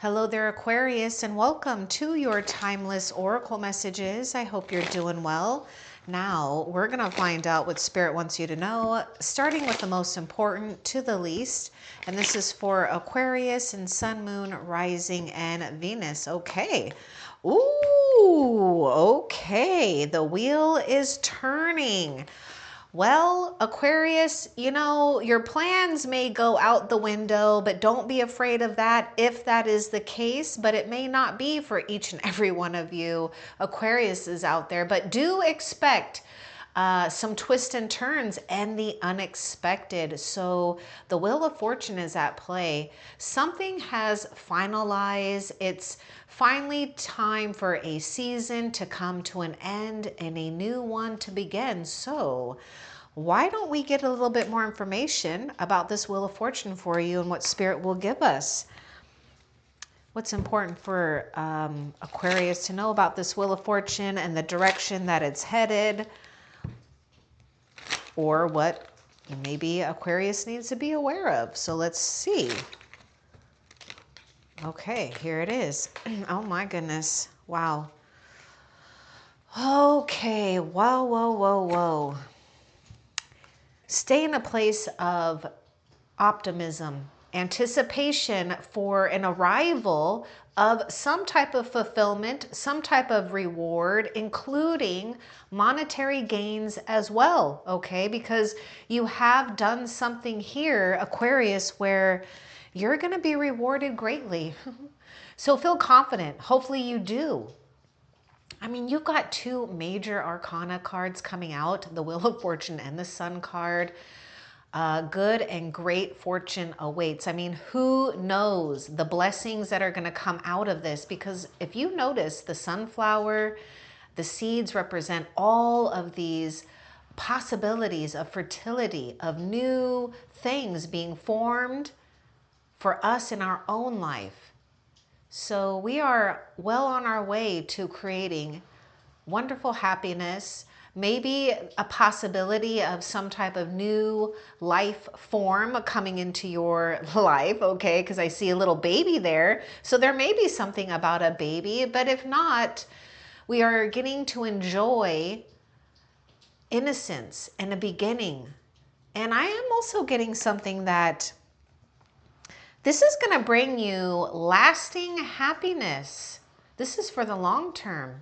Hello there, Aquarius, and welcome to your timeless oracle messages. I hope you're doing well. Now, we're going to find out what Spirit wants you to know, starting with the most important to the least. And this is for Aquarius and Sun, Moon, Rising, and Venus. Okay. Ooh, okay. The wheel is turning. Well, Aquarius, you know, your plans may go out the window, but don't be afraid of that if that is the case, but it may not be for each and every one of you Aquarius is out there, but do expect some twists and turns and the unexpected. So the Wheel of Fortune is at play. Something has finalized. It's finally time for a season to come to an end and a new one to begin. So why don't we get a little bit more information about this Wheel of Fortune for you and what Spirit will give us? What's important for Aquarius to know about this Wheel of Fortune and the direction that it's headed, or what maybe Aquarius needs to be aware of. So let's see. Okay, here it is. Oh my goodness. Wow. Okay, whoa, whoa, whoa, whoa. Stay in a place of optimism, anticipation for an arrival of some type of fulfillment, some type of reward, including monetary gains as well, okay? Because you have done something here, Aquarius, where you're going to be rewarded greatly. So feel confident. Hopefully you do. I mean, you've got two major arcana cards coming out, the Wheel of Fortune and the Sun card. Good and great fortune awaits. I mean, who knows the blessings that are going to come out of this? Because if you notice, the sunflower, the seeds represent all of these possibilities of fertility, of new things being formed for us in our own life. So we are well on our way to creating wonderful happiness, maybe a possibility of some type of new life form coming into your life, okay? Because I see a little baby there. So there may be something about a baby, but if not, we are getting to enjoy innocence and a beginning. And I am also getting something that this is going to bring you lasting happiness. This is for the long term.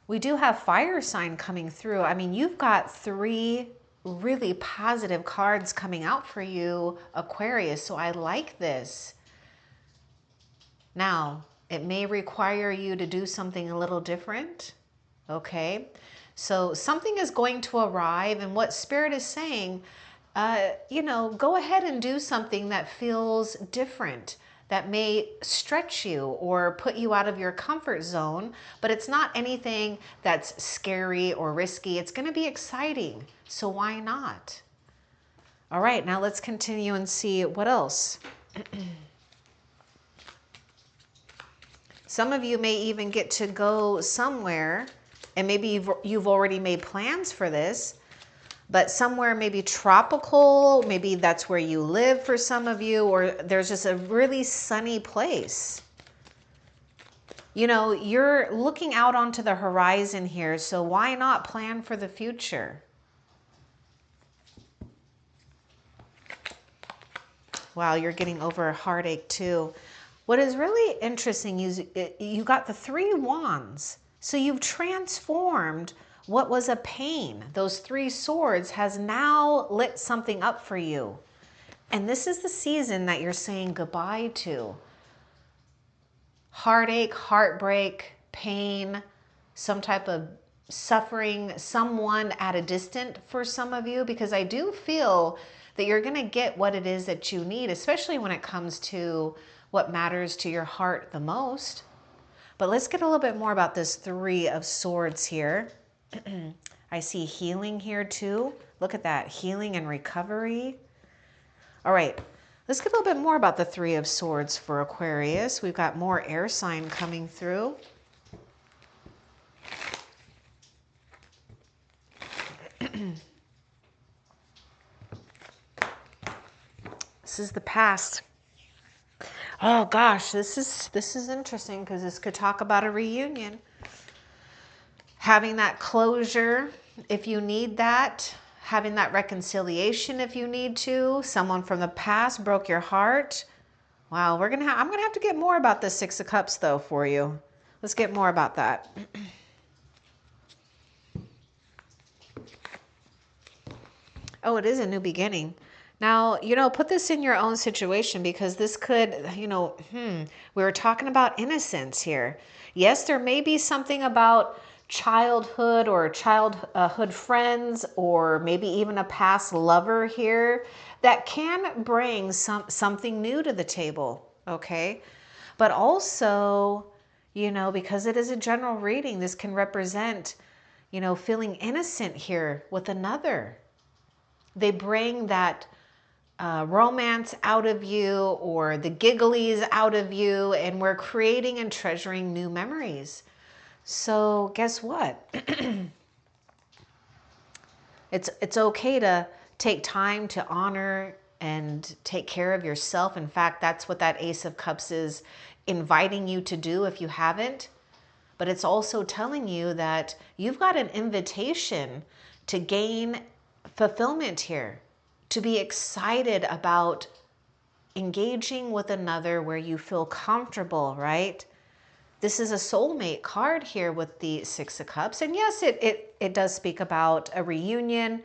We do have fire sign coming through. I mean, you've got three really positive cards coming out for you, Aquarius. So I like this. Now, it may require you to do something a little different. Okay. So something is going to arrive, and what Spirit is saying, you know, go ahead and do something that feels different, that may stretch you or put you out of your comfort zone, but it's not anything that's scary or risky. It's going to be exciting. So why not? All right, now let's continue and see what else. Some of you may even get to go somewhere, and maybe you've already made plans for this, but somewhere maybe tropical, maybe that's where you live for some of you, or there's just a really sunny place. You know, you're looking out onto the horizon here, so why not plan for the future? Wow, you're getting over a heartache too. What is really interesting is you got the three wands. So you've transformed what was a pain. Those three swords has now lit something up for you. And this is the season that you're saying goodbye to. Heartache, heartbreak, pain, some type of suffering, someone at a distance for some of you, because I do feel that you're going to get what it is that you need, especially when it comes to what matters to your heart the most. But let's get a little bit more about this Three of Swords here. I see healing here too. Look at that, healing and recovery. All right, let's get a little bit more about the Three of Swords for Aquarius. We've got more air sign coming through. This is the past. Oh gosh, this is interesting because this could talk about a reunion. Having that closure if you need that, having that reconciliation if you need to. Someone from the past broke your heart. Wow, I'm gonna have to get more about this Six of Cups though for you. Let's get more about that. Oh, it is a new beginning. Now, put this in your own situation because this could, we were talking about innocence here. Yes, there may be something about childhood or childhood friends or maybe even a past lover here that can bring something new to the table, okay? But also, because it is a general reading, this can represent, feeling innocent here with another. They bring that romance out of you or the gigglies out of you, and we're creating and treasuring new memories. So guess what? It's okay to take time to honor and take care of yourself. In fact, that's what that Ace of Cups is inviting you to do if you haven't. But it's also telling you that you've got an invitation to gain fulfillment here, to be excited about engaging with another where you feel comfortable, right? This is a soulmate card here with the Six of Cups. And yes, it does speak about a reunion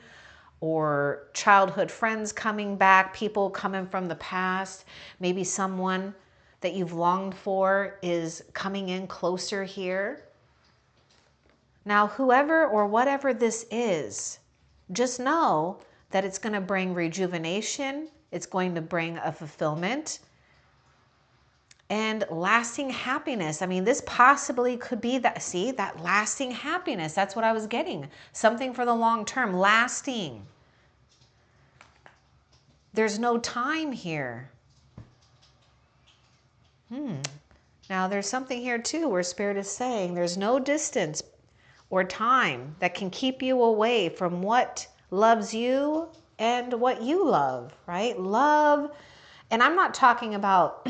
or childhood friends coming back, people coming from the past, maybe someone that you've longed for is coming in closer here. Now, whoever or whatever this is, just know that it's going to bring rejuvenation. It's going to bring a fulfillment and lasting happiness. I mean, this possibly could be that, see, that lasting happiness. That's what I was getting. Something for the long term, lasting. There's no time here. Now, there's something here too where Spirit is saying there's no distance or time that can keep you away from what loves you and what you love, right? Love, and I'm not talking about,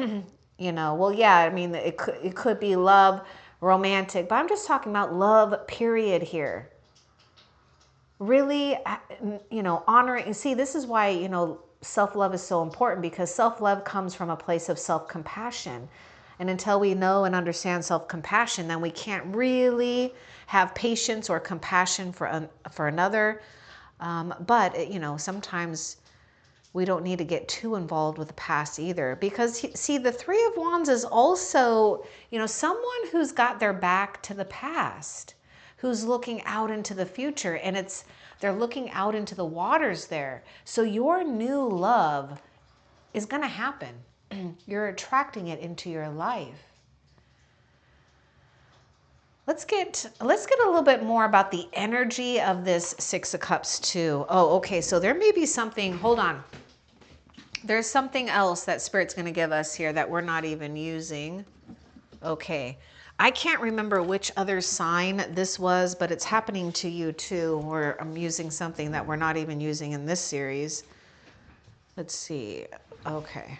well, yeah, I mean, it could be love, romantic, but I'm just talking about love, period here. Really, honoring, see, this is why, self-love is so important, because self-love comes from a place of self-compassion. And until we know and understand self-compassion, then we can't really have patience or compassion for another. But, sometimes we don't need to get too involved with the past either. Because, see, the Three of Wands is also, someone who's got their back to the past, who's looking out into the future, and they're looking out into the waters there. So your new love is going to happen. You're attracting it into your life. Let's get a little bit more about the energy of this Six of Cups too. Oh, okay. So there may be something, hold on. There's something else that Spirit's going to give us here that we're not even using. Okay. I can't remember which other sign this was, but it's happening to you too, where I'm using something that we're not even using in this series. Let's see. Okay.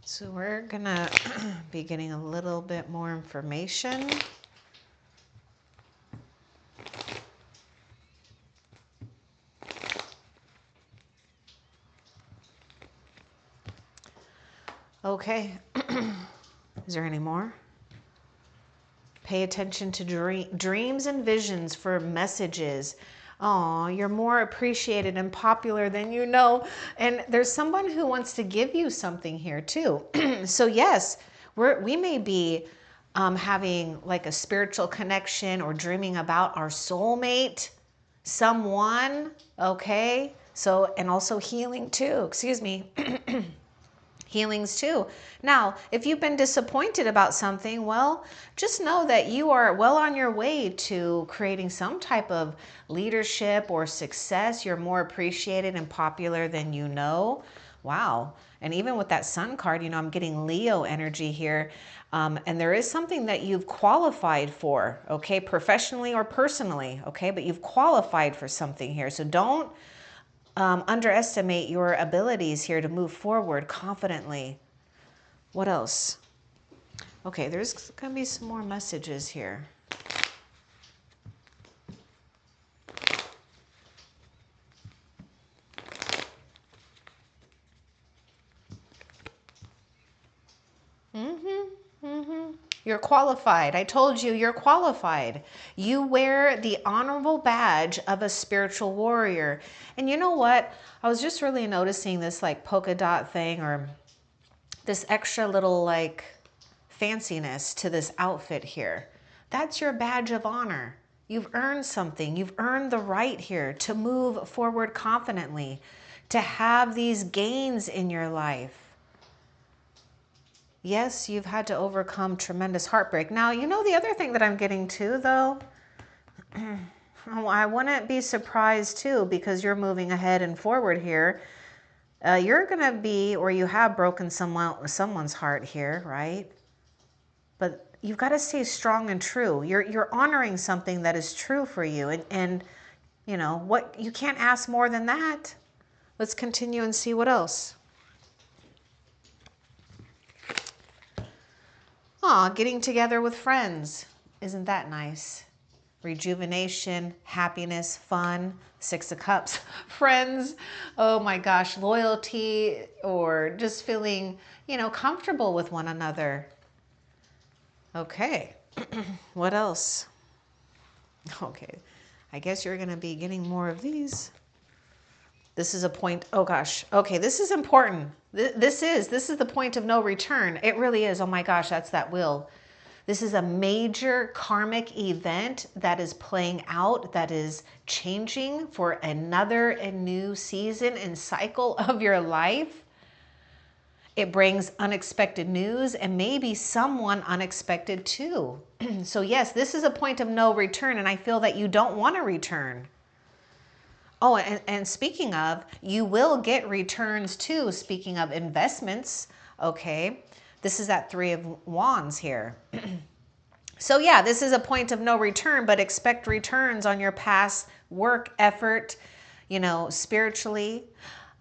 So we're going to be getting a little bit more information. Okay. Is there any more? Pay attention to dreams and visions for messages. Oh, you're more appreciated and popular than you know. And there's someone who wants to give you something here too. So yes, we may be having like a spiritual connection or dreaming about our soulmate, someone, okay? So, and also healing too, excuse me. Healings too. Now, if you've been disappointed about something, well, just know that you are well on your way to creating some type of leadership or success. You're more appreciated and popular than you know. Wow. And even with that Sun card, I'm getting Leo energy here. And there is something that you've qualified for, okay, professionally or personally, okay, but you've qualified for something here. So don't underestimate your abilities here to move forward confidently. What else? Okay, there's going to be some more messages here. You're qualified. I told you you're qualified. You wear the honorable badge of a spiritual warrior. And you know what? I was just really noticing this like polka dot thing or this extra little like fanciness to this outfit here. That's your badge of honor. You've earned something. You've earned the right here to move forward confidently, to have these gains in your life. Yes, you've had to overcome tremendous heartbreak. Now, you know the other thing that I'm getting to, though? I wouldn't be surprised, too, because you're moving ahead and forward here. You're going to be, or you have broken someone's heart here, right? But you've got to stay strong and true. You're honoring something that is true for you. And you know, what you can't ask more than that. Let's continue and see what else. Aw, getting together with friends. Isn't that nice? Rejuvenation, happiness, fun, 6 of Cups, friends. Oh my gosh, loyalty, or just feeling, you know, comfortable with one another. Okay, what else? Okay, I guess you're going to be getting more of these. This is a point, oh gosh. Okay, this is important. This is the point of no return. It really is. Oh my gosh, that's that wheel. This is a major karmic event that is playing out, that is changing for another and new season and cycle of your life. It brings unexpected news and maybe someone unexpected too. So yes, this is a point of no return, and I feel that you don't want to return. Oh, and speaking of, you will get returns too. Speaking of investments, okay, this is that 3 of Wands here. So yeah, this is a point of no return, but expect returns on your past work effort, you know, spiritually,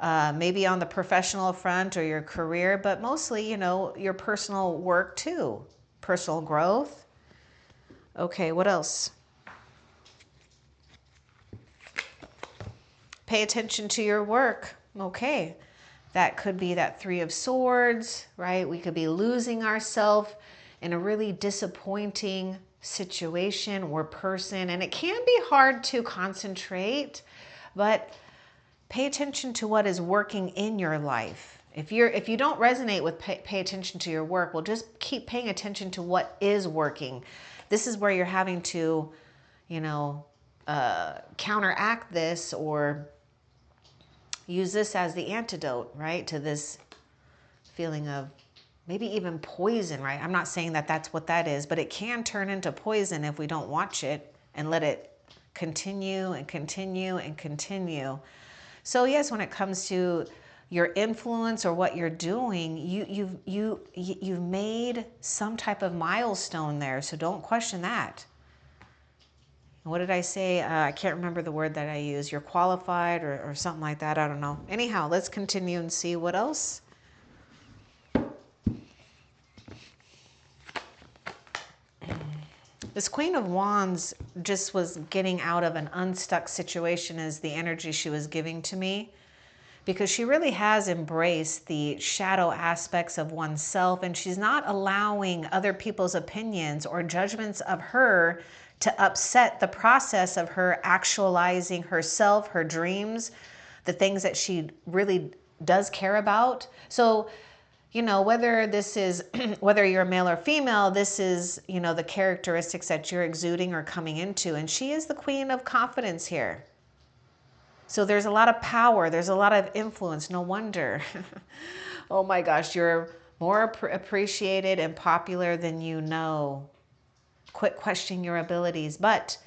maybe on the professional front or your career, but mostly, you know, your personal work too, personal growth. Okay, what else? Pay attention to your work. Okay, that could be that 3 of Swords, right? We could be losing ourselves in a really disappointing situation or person, and it can be hard to concentrate, but pay attention to what is working in your life. If you don't resonate with pay attention to your work, well, just keep paying attention to what is working. This is where you're having to, you know, counteract this or use this as the antidote, right, to this feeling of maybe even poison, right? I'm not saying that that's what that is, but it can turn into poison if we don't watch it and let it continue and continue and continue. So yes, when it comes to your influence or what you're doing, you've made some type of milestone there, so don't question that. What did I say? I can't remember the word that I used. You're qualified or something like that. I don't know. Anyhow, let's continue and see what else. This Queen of Wands just was getting out of an unstuck situation is the energy she was giving to me, because she really has embraced the shadow aspects of oneself, and she's not allowing other people's opinions or judgments of her to upset the process of her actualizing herself, her dreams, the things that she really does care about. So, you know, whether this is, whether you're male or female, this is, you know, the characteristics that you're exuding or coming into. And she is the Queen of Confidence here. So there's a lot of power. There's a lot of influence. No wonder. Oh my gosh, you're more appreciated and popular than you know. Quit questioning your abilities, but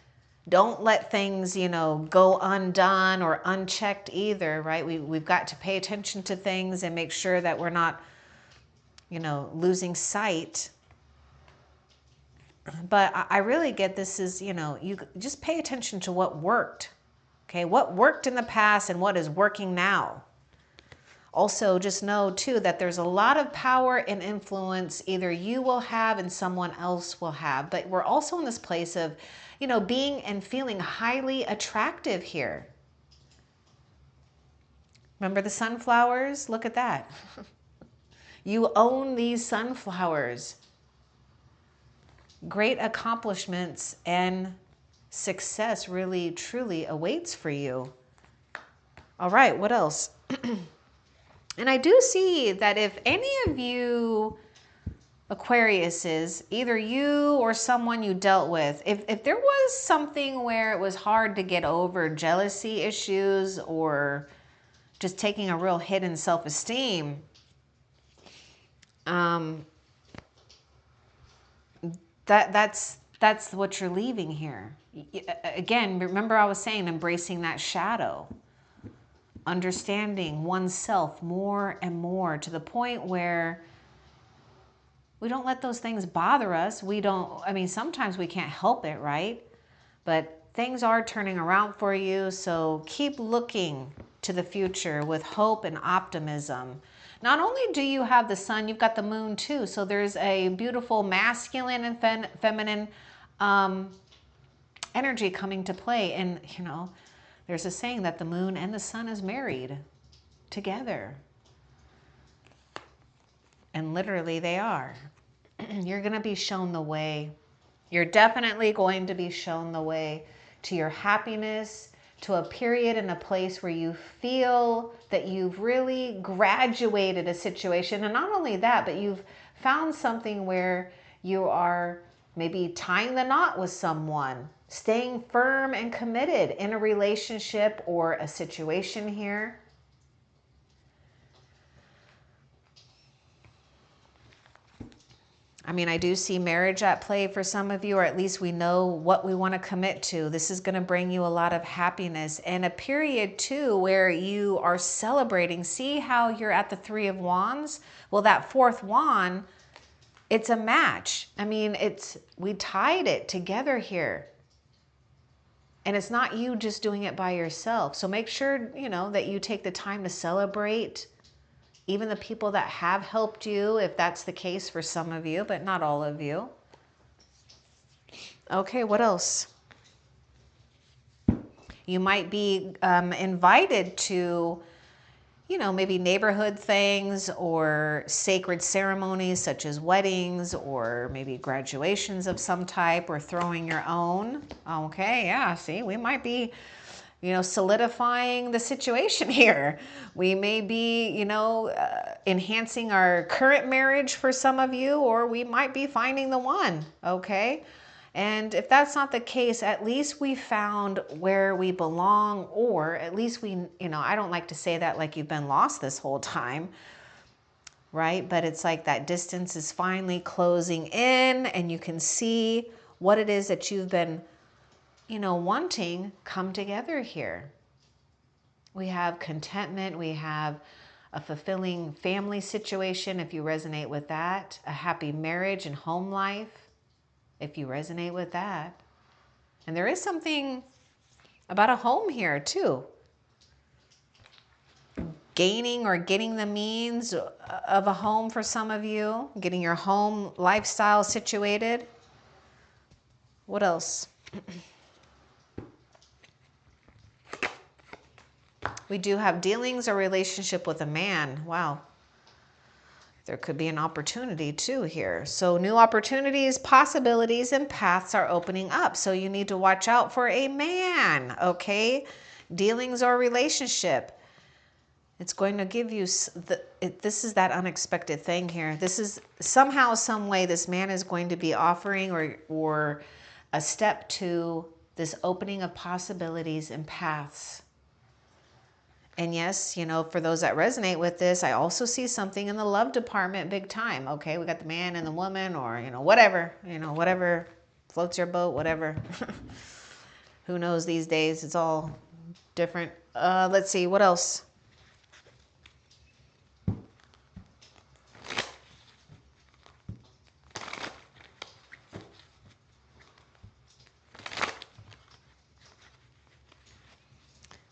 don't let things, you know, go undone or unchecked either, right? We've got to pay attention to things and make sure that we're not, you know, losing sight. But I really get this is, you know, you just pay attention to what worked. Okay, what worked in the past and what is working now. Also, just know too that there's a lot of power and influence either you will have and someone else will have. But we're also in this place of, being and feeling highly attractive here. Remember the sunflowers? Look at that. You own these sunflowers. Great accomplishments and success really, truly awaits for you. All right, what else? And I do see that if any of you Aquariuses, either you or someone you dealt with, if there was something where it was hard to get over jealousy issues or just taking a real hit in self-esteem, that's what you're leaving here. Again, remember I was saying embracing that shadow, understanding oneself more and more to the point where we don't let those things bother us. Sometimes we can't help it, right? But things are turning around for you, so keep looking to the future with hope and optimism. Not only do you have the sun, you've got the moon too. So there's a beautiful masculine and feminine energy coming to play. And, there's a saying that the moon and the sun is married together. And literally they are. You're going to be shown the way. You're definitely going to be shown the way to your happiness, to a period and a place where you feel that you've really graduated a situation. And not only that, but you've found something where you are maybe tying the knot with someone, staying firm and committed in a relationship or a situation here. I do see marriage at play for some of you, or at least we know what we want to commit to. This is going to bring you a lot of happiness and a period too where you are celebrating. See how you're at the 3 of Wands? Well, that 4th wand, it's a match. We tied it together here. And it's not you just doing it by yourself. So make sure, that you take the time to celebrate even the people that have helped you, if that's the case for some of you, but not all of you. Okay, what else? You might be invited to, maybe neighborhood things or sacred ceremonies such as weddings or maybe graduations of some type or throwing your own. Okay, yeah, see, we might be solidifying the situation here. We may be, enhancing our current marriage for some of you, or we might be finding the one, okay? And if that's not the case, at least we found where we belong, or at least we, I don't like to say that like you've been lost this whole time, right? But it's like that distance is finally closing in and you can see what it is that you've been wanting come together here. We have contentment. We have a fulfilling family situation, if you resonate with that. A happy marriage and home life, if you resonate with that. And there is something about a home here too. Gaining or getting the means of a home for some of you. Getting your home lifestyle situated. What else? We do have dealings or relationship with a man. Wow. There could be an opportunity too here. So new opportunities, possibilities, and paths are opening up. So you need to watch out for a man, okay? Dealings or relationship. It's going to give you, this is that unexpected thing here. This is somehow, some way, this man is going to be offering or a step to this opening of possibilities and paths. And yes, for those that resonate with this, I also see something in the love department big time. Okay, we got the man and the woman or, whatever, whatever floats your boat, whatever. Who knows these days? It's all different. Let's see, what else?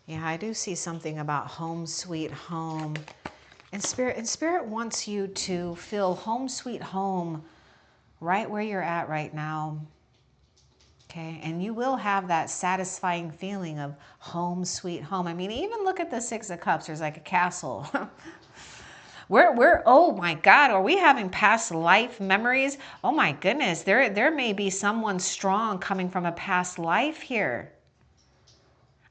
Yeah, I do see something about home sweet home. And Spirit wants you to feel home sweet home right where you're at right now. Okay, and you will have that satisfying feeling of home sweet home. I mean, even look at the Six of Cups. There's like a castle. Oh my God, are we having past life memories? Oh my goodness, there may be someone strong coming from a past life here.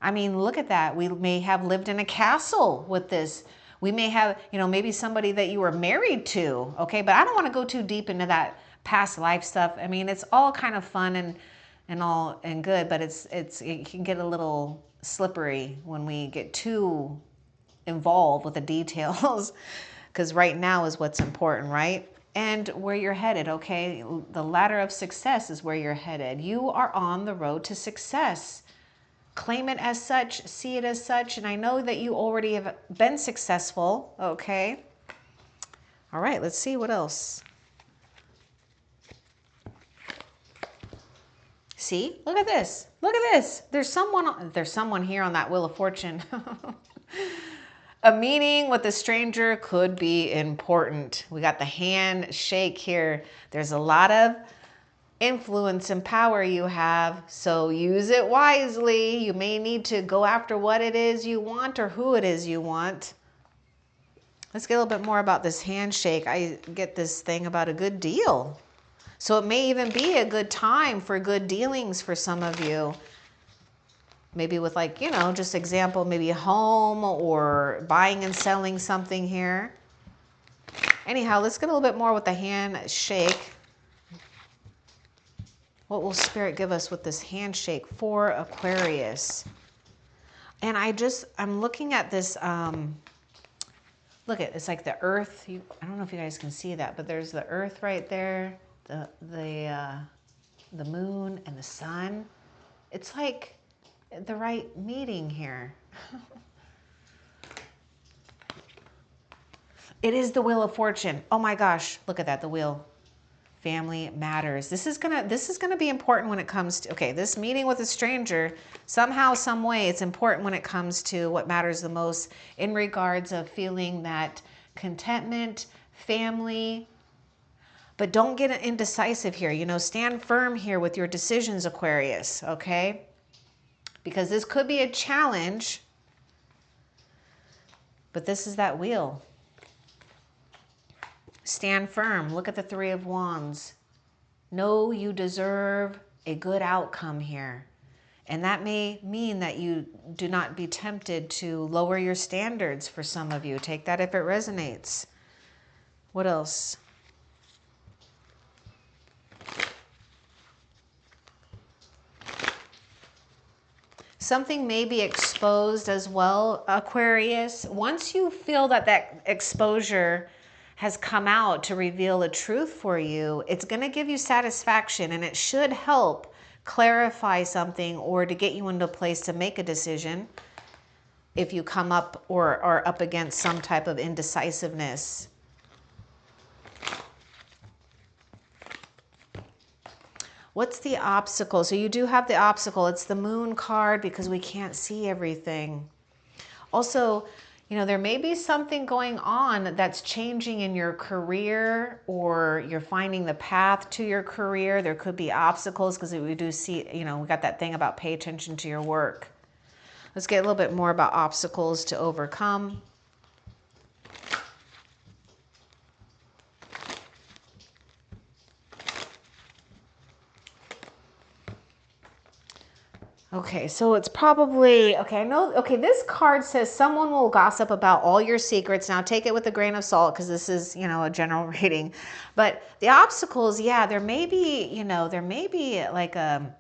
I mean, look at that. We may have lived in a castle with this. We may have, maybe somebody that you were married to, okay? But I don't want to go too deep into that past life stuff. I mean, it's all kind of fun and all and good, but it can get a little slippery when we get too involved with the details. Because right now is what's important, right? And where you're headed, okay? The ladder of success is where you're headed. You are on the road to success. Claim it as such, see it as such, and I know that you already have been successful, okay? All right, let's see what else. See? Look at this. Look at this. There's someone here on that Wheel of Fortune. A meeting with a stranger could be important. We got the handshake here. There's a lot of influence and power you have, so use it wisely. You may need to go after what it is you want or who it is you want. Let's get a little bit more about this handshake. I get this thing about a good deal. So it may even be a good time for good dealings for some of you. Maybe with just example, maybe a home or buying and selling something here. Anyhow, let's get a little bit more with the handshake. What will Spirit give us with this handshake for Aquarius? And I'm looking at this, it's like the earth. I don't know if you guys can see that, but there's the earth right there, the moon and the sun. It's like the right meeting here. It is the Wheel of Fortune. Oh my gosh, look at that, the wheel. Family matters. This is gonna be important when it comes to, okay, this meeting with a stranger, somehow, some way, it's important when it comes to what matters the most in regards of feeling that contentment, family, but don't get indecisive here. Stand firm here with your decisions, Aquarius, okay? Because this could be a challenge, but this is that wheel. Stand firm. Look at the Three of Wands. Know you deserve a good outcome here. And that may mean that you do not be tempted to lower your standards for some of you. Take that if it resonates. What else? Something may be exposed as well, Aquarius. Once you feel that exposure has come out to reveal a truth for you, it's going to give you satisfaction, and it should help clarify something or to get you into a place to make a decision if you come up or are up against some type of indecisiveness. What's the obstacle? So you do have the obstacle. It's the Moon card because we can't see everything. Also, there may be something going on that's changing in your career, or you're finding the path to your career. There could be obstacles because we do see, we got that thing about pay attention to your work. Let's get a little bit more about obstacles to overcome. Okay, so it's probably, okay, I know, okay, this card says someone will gossip about all your secrets. Now take it with a grain of salt because this is, a general reading. But the obstacles, yeah, there may be like an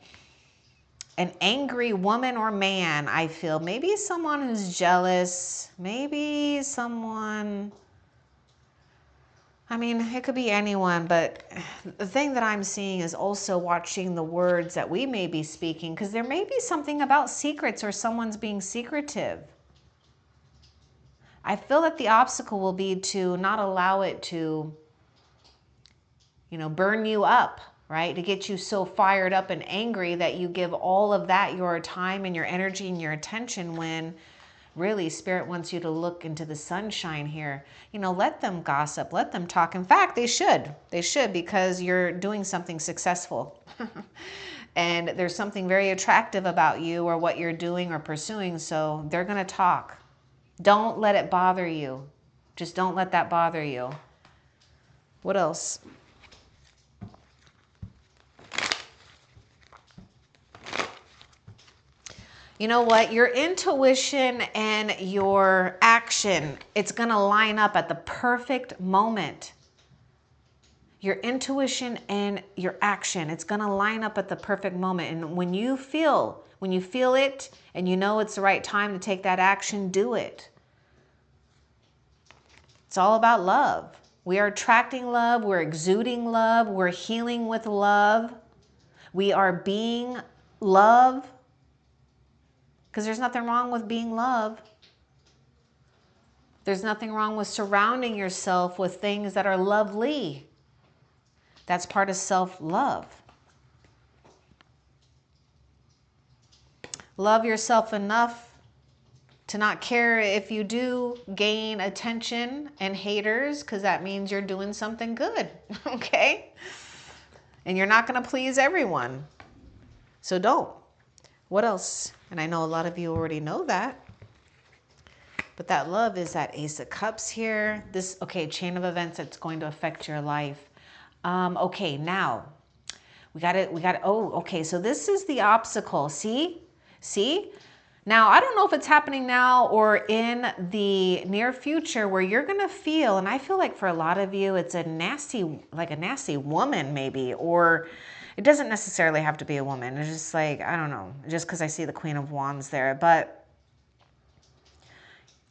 angry woman or man, I feel. Maybe someone who's jealous, maybe someone, I mean, it could be anyone, but the thing that I'm seeing is also watching the words that we may be speaking, because there may be something about secrets or someone's being secretive. I feel that the obstacle will be to not allow it to, burn you up, right? To get you so fired up and angry that you give all of that your time and your energy and your attention when Really, Spirit wants you to look into the sunshine here. You know, let them gossip, let them talk. In fact, they should. They should, because you're doing something successful. And there's something very attractive about you or what you're doing or pursuing, so they're going to talk. Don't let it bother you. Just don't let that bother you. What else? You know what? Your intuition and your action, it's going to line up at the perfect moment. Your intuition and your action, it's going to line up at the perfect moment. And when you feel it and you know it's the right time to take that action, do it. It's all about love. We are attracting love. We're exuding love. We're healing with love. We are being love. Because there's nothing wrong with being love. There's nothing wrong with surrounding yourself with things that are lovely. That's part of self-love. Love yourself enough to not care if you do gain attention and haters, because that means you're doing something good, okay? And you're not going to please everyone. So don't. What else? And I know a lot of you already know that. But that love is that Ace of Cups here. This, okay, chain of events that's going to affect your life. Okay, now we got it. Oh, okay. So this is the obstacle. See? Now, I don't know if it's happening now or in the near future where you're going to feel, and I feel like for a lot of you, it's like a nasty woman maybe, or it doesn't necessarily have to be a woman. It's just like, I don't know, just because I see the Queen of Wands there. But,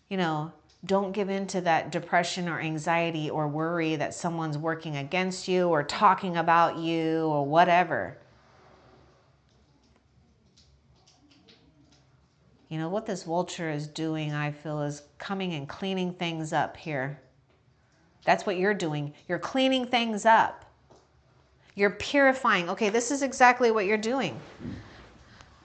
you know, don't give in to that depression or anxiety or worry that someone's working against you or talking about you or whatever. You know, what this vulture is doing, I feel, is coming and cleaning things up here. That's what you're doing. You're cleaning things up. You're purifying. Okay, this is exactly what you're doing.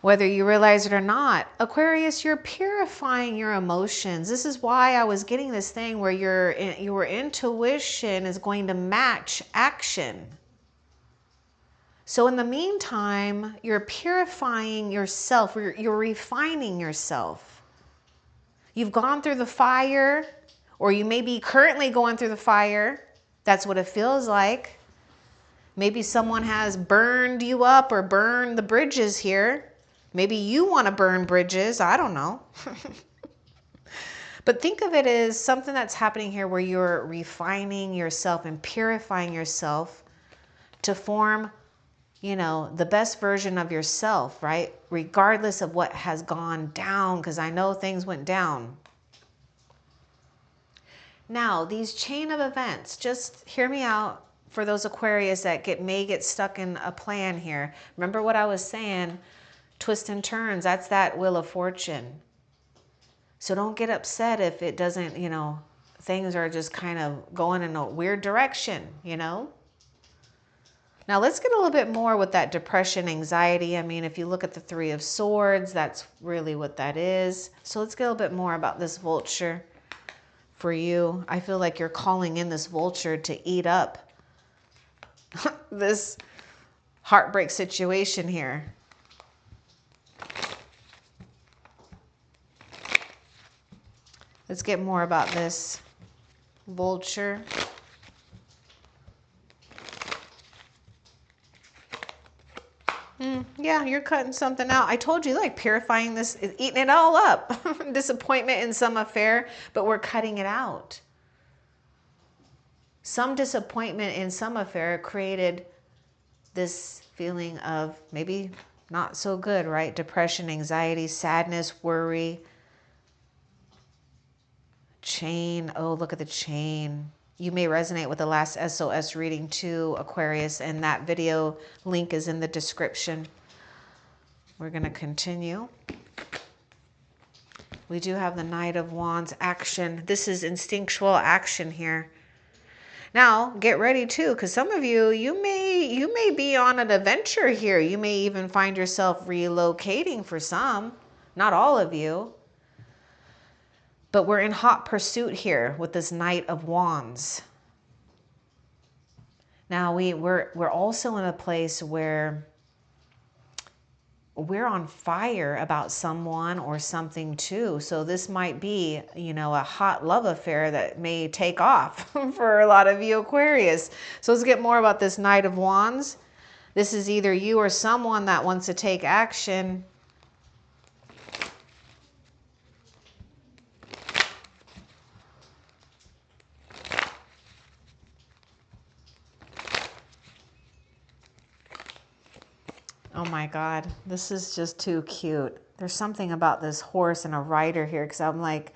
Whether you realize it or not, Aquarius, you're purifying your emotions. This is why I was getting this thing where your intuition is going to match action. So in the meantime, you're purifying yourself. You're refining yourself. You've gone through the fire, or you may be currently going through the fire. That's what it feels like. Maybe someone has burned you up or burned the bridges here. Maybe you want to burn bridges. I don't know. But think of it as something that's happening here where you're refining yourself and purifying yourself to form, you know, the best version of yourself, right? Regardless of what has gone down, because I know things went down. Now, these chain of events, just hear me out for those Aquarius that may get stuck in a plan here. Remember what I was saying, twists and turns, that's that Wheel of Fortune. So don't get upset if it doesn't, you know, things are just kind of going in a weird direction, you know? Now let's get a little bit more with that depression, anxiety. I mean, if you look at the Three of Swords, that's really what that is. So let's get a little bit more about this vulture for you. I feel like you're calling in this vulture to eat up this heartbreak situation here. Let's get more about this vulture. Yeah, you're cutting something out. I told you, like purifying this, eating it all up. Disappointment in some affair, but we're cutting it out. Some disappointment in some affair created this feeling of maybe not so good, right? Depression, anxiety, sadness, worry. Chain. Oh, look at the chain. You may resonate with the last SOS reading too, Aquarius, and that video link is in the description. We're going to continue. We do have the Knight of Wands action. This is instinctual action here. Now, get ready too, because some of you, you may be on an adventure here. You may even find yourself relocating for some, not all of you. But we're in hot pursuit here with this Knight of Wands. Now we're also in a place where we're on fire about someone or something too. So this might be, you know, a hot love affair that may take off for a lot of you Aquarius. So let's get more about this Knight of Wands. This is either you or someone that wants to take action. Oh my God, this is just too cute. There's something about this horse and a rider here, because I'm like,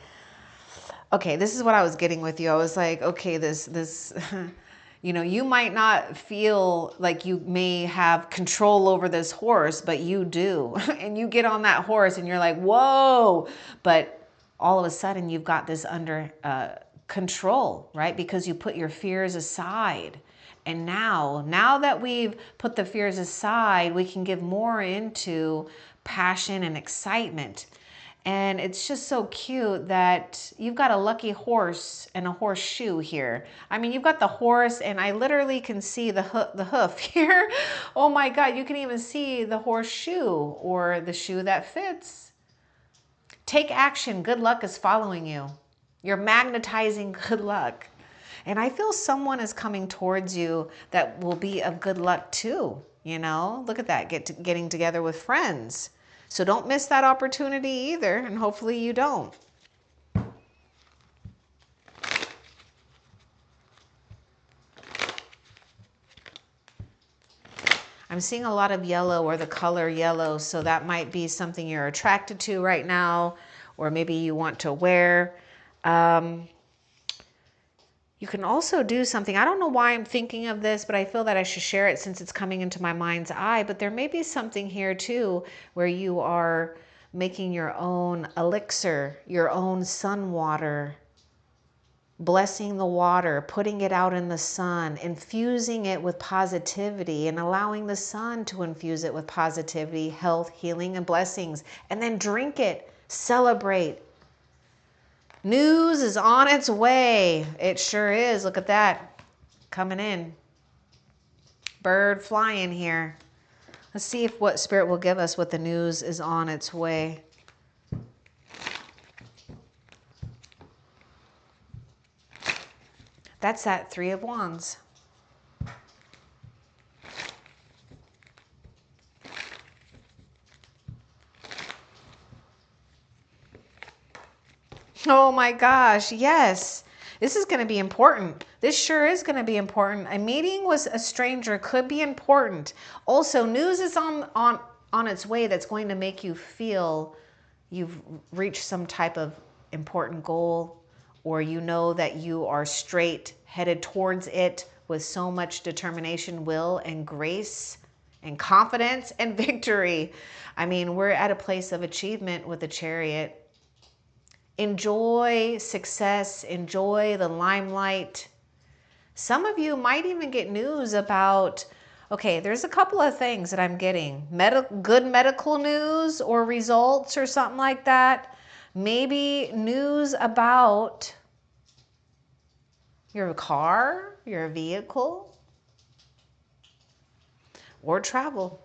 okay, this is what I was getting with you. I was like, okay, this, you know, you might not feel like you may have control over this horse, but you do. And you get on that horse and you're like, whoa. But all of a sudden you've got this under control, right? Because you put your fears aside. And now that we've put the fears aside, we can give more into passion and excitement. And it's just so cute that you've got a lucky horse and a horseshoe here. I mean, you've got the horse, and I literally can see the hoof here. Oh my God, you can even see the horseshoe or the shoe that fits. Take action. Good luck is following you. You're magnetizing good luck. And I feel someone is coming towards you that will be of good luck too. You know, look at that, getting together with friends. So don't miss that opportunity either, and hopefully you don't. I'm seeing a lot of yellow, or the color yellow, so that might be something you're attracted to right now, or maybe you want to wear. You can also do something, I don't know why I'm thinking of this, but I feel that I should share it since it's coming into my mind's eye, but there may be something here too where you are making your own elixir, your own sun water, blessing the water, putting it out in the sun, infusing it with positivity and allowing the sun to infuse it with positivity, health, healing, and blessings, and then drink it, celebrate. News is on its way. It sure is. Look at that. Coming in. Bird flying here. Let's see if what Spirit will give us, what the news is on its way. That's that Three of Wands. Oh my gosh, yes. This is going to be important. This sure is going to be important. A meeting with a stranger could be important. Also, news is on its way that's going to make you feel you've reached some type of important goal, or you know that you are straight headed towards it with so much determination, will, and grace, and confidence, and victory. I mean, we're at a place of achievement with the Chariot. Enjoy success, enjoy the limelight. Some of you might even get news about, okay, there's a couple of things that I'm getting. Good medical news or results or something like that. Maybe news about your car, your vehicle, or travel.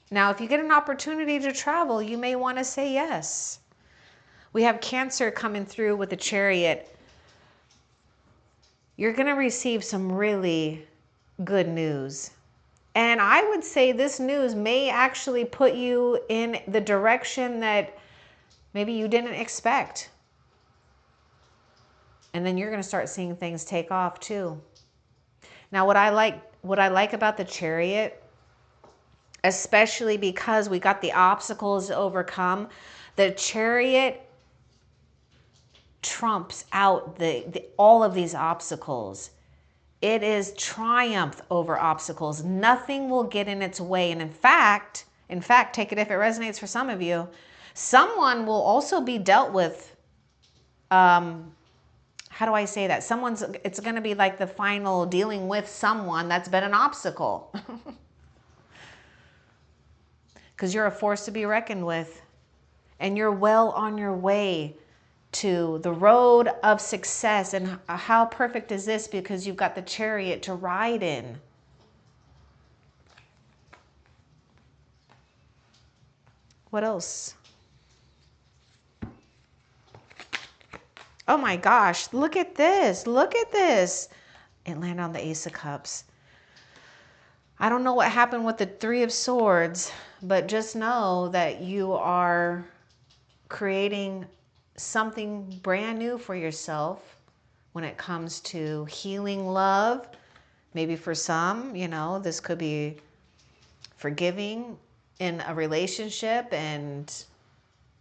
Now, if you get an opportunity to travel, you may want to say yes. We have Cancer coming through with the Chariot. You're going to receive some really good news. And I would say this news may actually put you in the direction that maybe you didn't expect. And then you're going to start seeing things take off too. Now, what I like about the Chariot, especially because we got the obstacles to overcome, the Chariot trumps out all of these obstacles. It is triumph over obstacles. Nothing will get in its way. And in fact, take it if it resonates for some of you, someone will also be dealt with. How do I say that? It's going to be like the final dealing with someone that's been an obstacle. Because you're a force to be reckoned with. And you're well on your way to the road of success. And how perfect is this? Because you've got the Chariot to ride in. What else? Oh my gosh, look at this. Look at this. It landed on the Ace of Cups. I don't know what happened with the Three of Swords, but just know that you are creating something brand new for yourself when it comes to healing love. Maybe for some, you know, this could be forgiving in a relationship and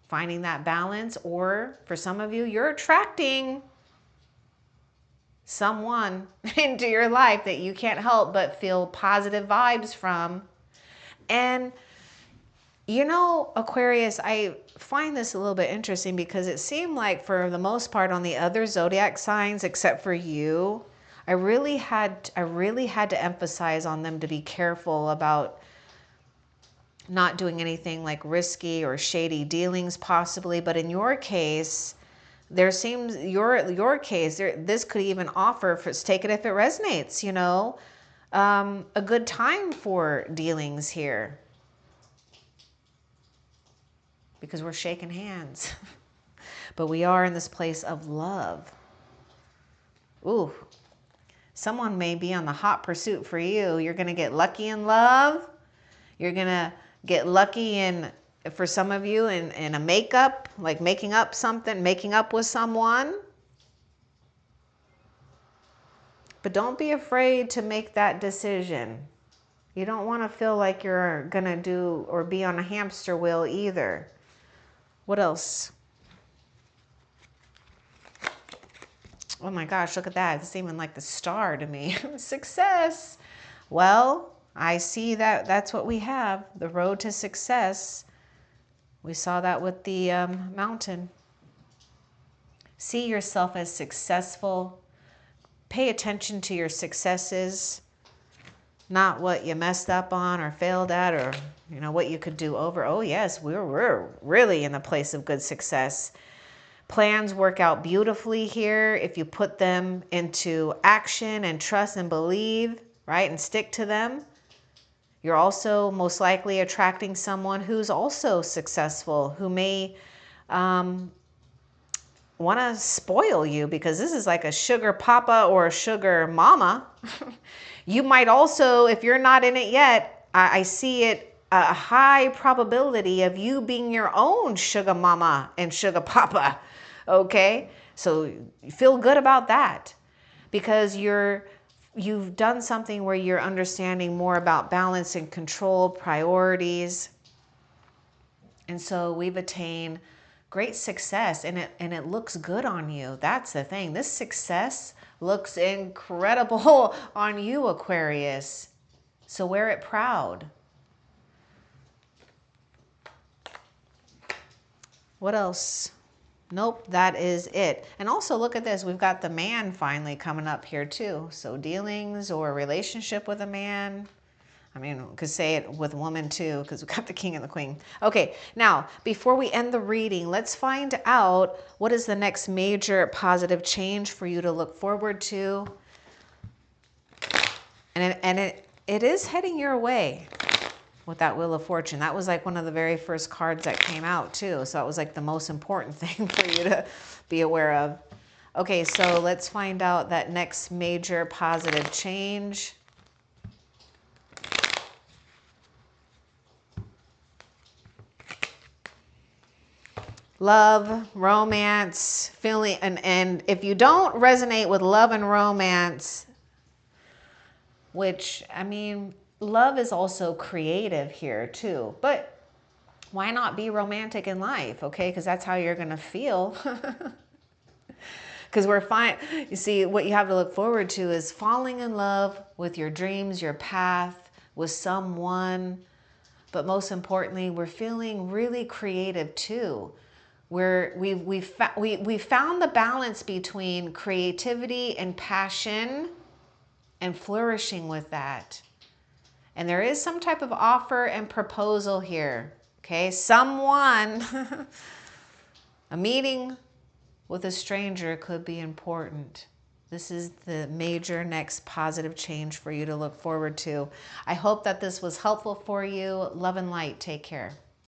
finding that balance. Or for some of you, you're attracting someone into your life that you can't help but feel positive vibes from. And you know, Aquarius, I find this a little bit interesting because it seemed like for the most part on the other zodiac signs, except for you, I really had to emphasize on them to be careful about not doing anything like risky or shady dealings possibly. But in your case, there seems your case, this could even offer, for take it if it resonates, you know, a good time for dealings here. Because we're shaking hands. But we are in this place of love. Ooh, someone may be on the hot pursuit for you. You're going to get lucky in love. You're going to get lucky in, for some of you, in a makeup, like making up something, making up with someone. But don't be afraid to make that decision. You don't want to feel like you're going to do or be on a hamster wheel either. What else? Oh my gosh, look at that. It's even like the star to me. Success. Well, I see that that's what we have. The road to success. We saw that with the mountain. See yourself as successful. Pay attention to your successes. Not what you messed up on or failed at, or you know what you could do over. Oh yes, we're really in the place of good success. Plans work out beautifully here if you put them into action and trust and believe, right? And stick to them. You're also most likely attracting someone who's also successful, who may want to spoil you, because this is like a sugar papa or a sugar mama. You might also, if you're not in it yet, I see it a high probability of you being your own sugar mama and sugar papa. Okay, so feel good about that, because you've done something where you're understanding more about balance and control, priorities. And so we've attained great success, and it looks good on you. That's the thing. This success looks incredible on you, Aquarius. So wear it proud. What else? Nope, that is it. And also look at this. We've got the man finally coming up here too. So dealings or relationship with a man. I mean, we could say it with a woman too, because we've got the king and the queen. Okay, now, before we end the reading, let's find out what is the next major positive change for you to look forward to. And it is heading your way with that Wheel of Fortune. That was like one of the very first cards that came out too. So it was like the most important thing for you to be aware of. Okay, so let's find out that next major positive change. Love, romance, feeling, and if you don't resonate with love and romance, which, I mean, love is also creative here too, but why not be romantic in life, okay? Because that's how you're going to feel. Because we're fine. You see, what you have to look forward to is falling in love with your dreams, your path, with someone. But most importantly, we're feeling really creative too. We found the balance between creativity and passion and flourishing with that. And there is some type of offer and proposal here. Okay, someone, a meeting with a stranger could be important. This is the major next positive change for you to look forward to. I hope that this was helpful for you. Love and light. Take care.